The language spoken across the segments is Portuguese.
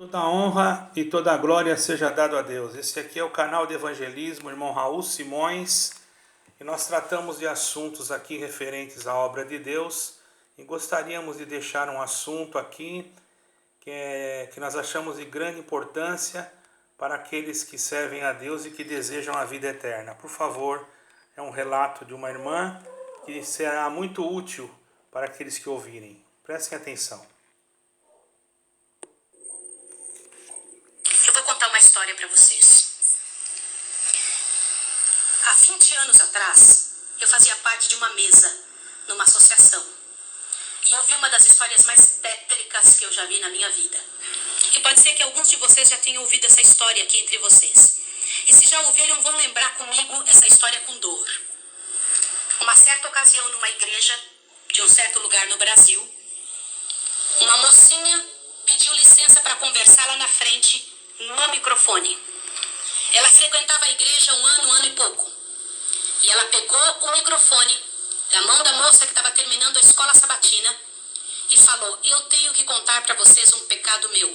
Toda a honra e toda a glória seja dado a Deus. Esse aqui é o canal de evangelismo, irmão Raul Simões, e nós tratamos de assuntos aqui referentes à obra de Deus, e gostaríamos de deixar um assunto aqui que nós achamos de grande importância para aqueles que servem a Deus e que desejam a vida eterna. Por favor, é um relato de uma irmã que será muito útil para aqueles que ouvirem. Prestem atenção. Eu vou contar uma história para vocês. Há 20 anos atrás, eu fazia parte de uma mesa numa associação. E eu vi uma das histórias mais tétricas que eu já vi na minha vida. E pode ser que alguns de vocês já tenham ouvido essa história aqui entre vocês. E se já ouviram, vão lembrar comigo essa história com dor. Uma certa ocasião, numa igreja de um certo lugar no Brasil, uma mocinha pediu licença para conversar lá na frente, no microfone. Ela frequentava a igreja um ano e pouco. E ela pegou o microfone da mão da moça que estava terminando a escola sabatina e falou: eu tenho que contar para vocês um pecado meu.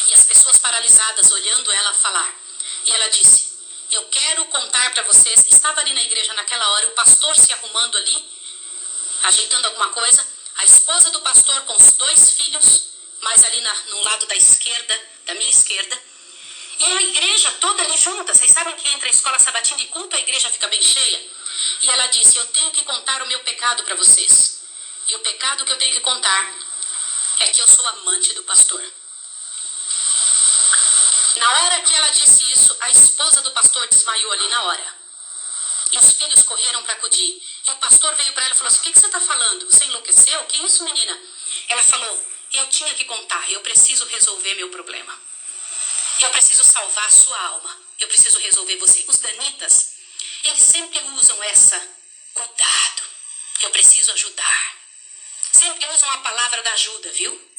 E as pessoas paralisadas olhando ela falar. E ela disse: eu quero contar para vocês. Estava ali na igreja naquela hora, o pastor se arrumando ali, ajeitando alguma coisa, a esposa do pastor com os 2 filhos, mais ali no lado da esquerda, da minha esquerda, e a igreja toda ali junta. Vocês sabem que entre a escola sabatina e culto a igreja fica bem cheia? E ela disse: eu tenho que contar o meu pecado para vocês. E o pecado que eu tenho que contar é que eu sou amante do pastor. Na hora que ela disse isso, a esposa do pastor desmaiou ali na hora. E os filhos correram para acudir. E o pastor veio para ela e falou assim: o que você está falando? Você enlouqueceu? Que isso, menina? Ela falou: eu tinha que contar, eu preciso resolver meu problema. Eu preciso salvar a sua alma. Eu preciso resolver você. Os danitas, eles sempre usam essa: cuidado, eu preciso ajudar. Sempre usam a palavra da ajuda, viu?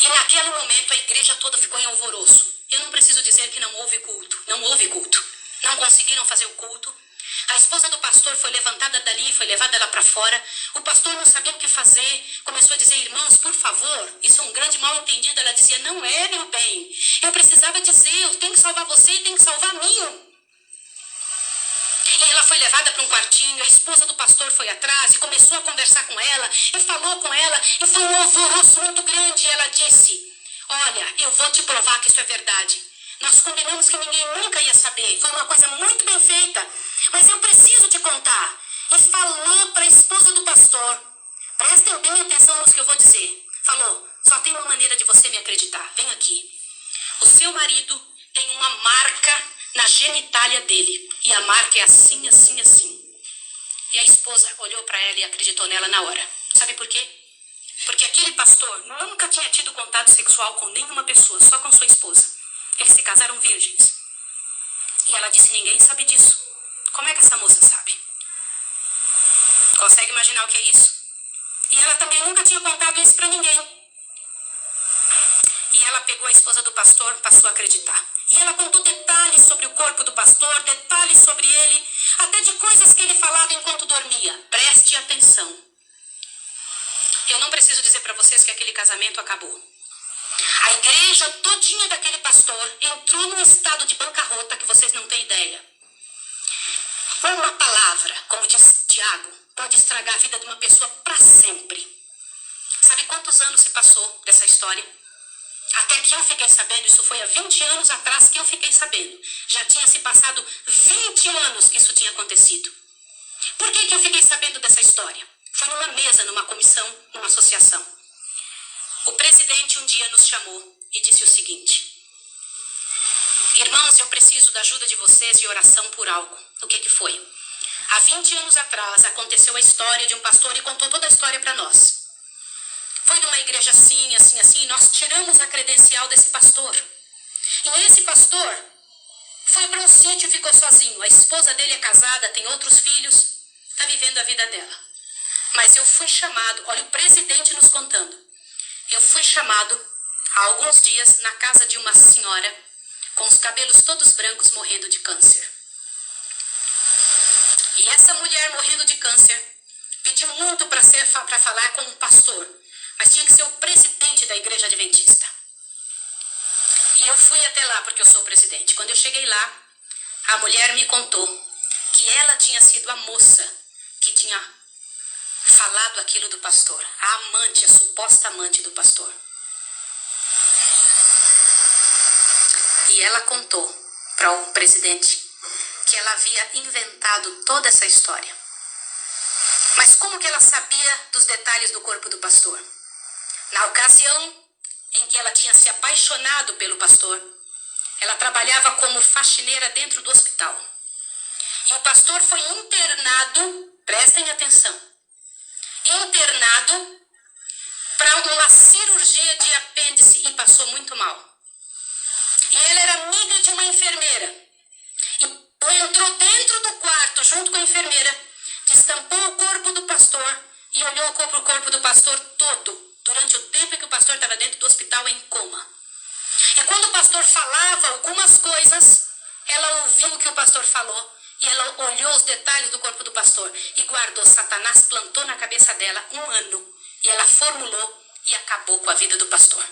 E naquele momento a igreja toda ficou em alvoroço. Eu não preciso dizer que não houve culto. Não houve culto. Não conseguiram fazer o culto. A esposa do pastor foi levantada dali, foi levada lá para fora. O pastor não sabia o que fazer. Começou a dizer: irmãos, por favor, isso é um grande mal entendido. Ela dizia: não é, meu bem. Eu precisava dizer, eu tenho que salvar você e tenho que salvar a mim. E ela foi levada para um quartinho. A esposa do pastor foi atrás e começou a conversar com ela. E falou com ela. E foi um alvoroço muito grande. E ela disse: olha, eu vou te provar que isso é verdade. Nós combinamos que ninguém nunca ia saber. Foi uma coisa muito bem feita. Mas eu preciso te contar. E falou para a esposa do pastor. Prestem bem atenção no que eu vou dizer. Falou: só tem uma maneira de você me acreditar. Vem aqui. O seu marido tem uma marca na genitália dele. E a marca é assim, assim, assim. E a esposa olhou para ela e acreditou nela na hora. Sabe por quê? Porque aquele pastor nunca tinha tido contato sexual com nenhuma pessoa, só com sua esposa. Eles se casaram virgens. E ela disse: ninguém sabe disso. Como é que essa moça sabe? Consegue imaginar o que é isso? E ela também nunca tinha contado isso para ninguém. E ela pegou a esposa do pastor, passou a acreditar. E ela contou detalhes sobre o corpo do pastor, detalhes sobre ele, até de coisas que ele falava enquanto dormia. Preste atenção. Eu não preciso dizer para vocês que aquele casamento acabou. A igreja todinha daquele pastor entrou num estado de bancarrota que vocês não têm ideia. Uma palavra, como diz Tiago, pode estragar a vida de uma pessoa para sempre. Sabe quantos anos se passou dessa história? Até que eu fiquei sabendo, isso foi há 20 anos atrás que eu fiquei sabendo. Já tinha se passado 20 anos que isso tinha acontecido. Por que eu fiquei sabendo dessa história? Foi numa mesa, numa comissão, numa associação. O presidente um dia nos chamou e disse o seguinte: irmãos, eu preciso da ajuda de vocês de oração por algo. O que foi? Há 20 anos atrás aconteceu a história de um pastor e contou toda a história para nós. Foi numa igreja assim, assim, assim, e nós tiramos a credencial desse pastor. E esse pastor foi para um sítio e ficou sozinho. A esposa dele é casada, tem outros filhos, está vivendo a vida dela. Mas eu fui chamado, olha o presidente nos contando. Eu fui chamado há alguns dias na casa de uma senhora com os cabelos todos brancos morrendo de câncer. E essa mulher morrendo de câncer pediu muito para falar com um pastor. mas tinha que ser o presidente da igreja adventista. E eu fui até lá porque eu sou o presidente. Quando eu cheguei lá, a mulher me contou que ela tinha sido a moça que tinha falado aquilo do pastor, a amante, a suposta amante do pastor. E ela contou para o presidente que ela havia inventado toda essa história. Mas como que ela sabia dos detalhes do corpo do pastor? Na ocasião em que ela tinha se apaixonado pelo pastor, ela trabalhava como faxineira dentro do hospital. E o pastor foi internado, prestem atenção, internado para uma cirurgia de apêndice e passou muito mal. E ela era amiga de uma enfermeira. E entrou dentro do quarto junto com a enfermeira, destampou o corpo do pastor e olhou para o corpo do pastor todo, durante o tempo em que o pastor estava dentro do hospital em coma. E quando o pastor falava algumas coisas, ela ouviu o que o pastor falou e ela olhou os detalhes do corpo do pastor e guardou. Satanás plantou na cabeça dela 1 ano e ela formulou e acabou com a vida do pastor.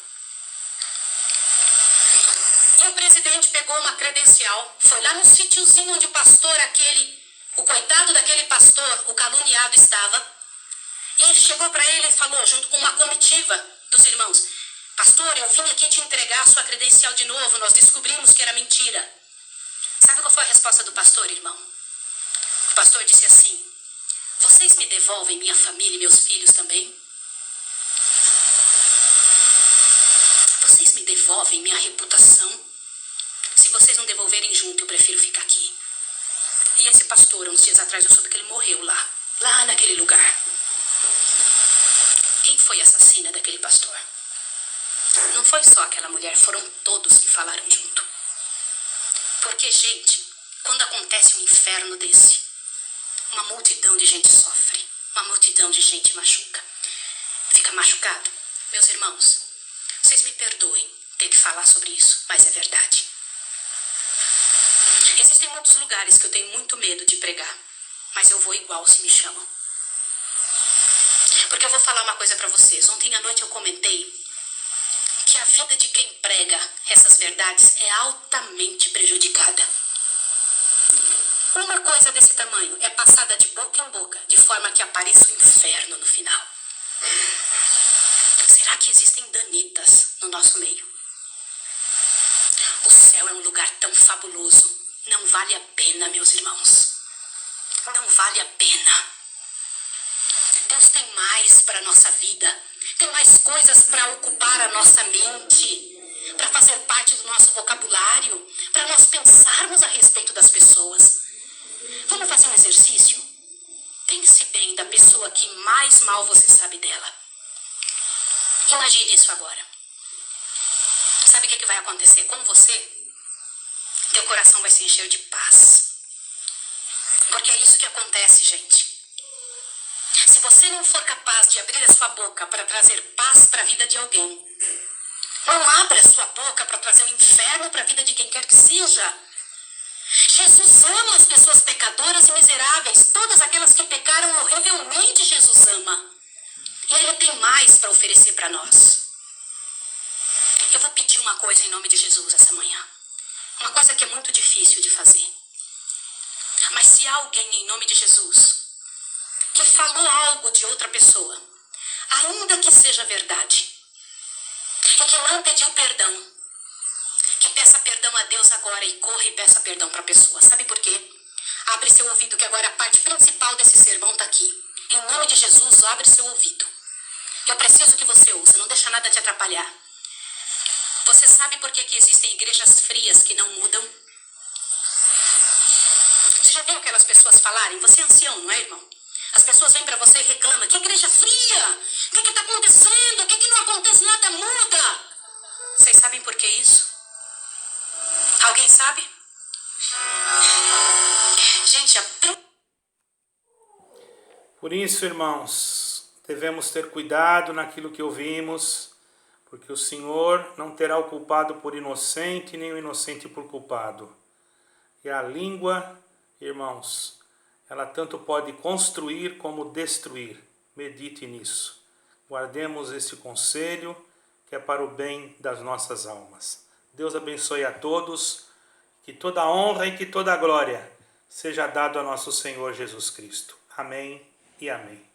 E o presidente pegou uma credencial, foi lá no sítiozinho onde o pastor o coitado daquele pastor, o caluniado, estava, e chegou para ele e falou, junto com uma comitiva dos irmãos: pastor, eu vim aqui te entregar a sua credencial de novo, nós descobrimos que era mentira. Sabe qual foi a resposta do pastor, irmão? O pastor disse assim: vocês me devolvem minha família e meus filhos também? Vocês me devolvem minha reputação? Se vocês não devolverem junto, eu prefiro ficar aqui. E esse pastor, uns dias atrás, eu soube que ele morreu lá naquele lugar. Quem foi a assassina daquele pastor? Não foi só aquela mulher, foram todos que falaram junto. Porque, gente, quando acontece um inferno desse, uma multidão de gente sofre, uma multidão de gente machuca. Fica machucado. Meus irmãos, vocês me perdoem ter que falar sobre isso, mas é verdade. Existem muitos lugares que eu tenho muito medo de pregar, mas eu vou igual se me chamam. Porque eu vou falar uma coisa para vocês. Ontem à noite eu comentei que a vida de quem prega essas verdades é altamente prejudicada. Uma coisa desse tamanho é passada de boca em boca, de forma que apareça o inferno no final. Será que existem danitas no nosso meio? O céu é um lugar tão fabuloso. Não vale a pena, meus irmãos. Não vale a pena. Deus tem mais para a nossa vida. Tem mais coisas para ocupar a nossa mente, para fazer parte do nosso vocabulário, para nós pensarmos a respeito das pessoas. Vamos fazer um exercício? Pense bem da pessoa que mais mal você sabe dela. Imagine isso agora. Sabe o que vai acontecer com você? Teu coração vai se encher de paz. Porque é isso que acontece, gente. Se você não for capaz de abrir a sua boca para trazer paz para a vida de alguém, não abra a sua boca para trazer o inferno para a vida de quem quer que seja. Jesus ama as pessoas pecadoras e miseráveis. Todas aquelas que pecaram horrivelmente, Jesus ama. E Ele tem mais para oferecer para nós. Eu vou pedir uma coisa em nome de Jesus essa manhã. Uma coisa que é muito difícil de fazer. Mas se há alguém em nome de Jesus que falou algo de outra pessoa, ainda que seja verdade, e que não pediu perdão, que peça perdão a Deus agora e corra e peça perdão para a pessoa. Sabe por quê? Abre seu ouvido, que agora a parte principal desse sermão está aqui. Em nome de Jesus, abre seu ouvido. Eu preciso que você ouça, não deixa nada te atrapalhar. Você sabe por que existem igrejas frias que não mudam? Você já viu aquelas pessoas falarem? Você é ancião, não é, irmão? As pessoas vêm para você e reclamam: que igreja fria! O que está acontecendo? O que não acontece? Nada muda! Vocês sabem por que isso? Alguém sabe? Gente, Por isso, irmãos, devemos ter cuidado naquilo que ouvimos, porque o Senhor não terá o culpado por inocente, nem o inocente por culpado. E a língua, irmãos, ela tanto pode construir como destruir. Medite nisso. Guardemos esse conselho que é para o bem das nossas almas. Deus abençoe a todos, que toda honra e que toda glória seja dado a nosso Senhor Jesus Cristo. Amém e amém.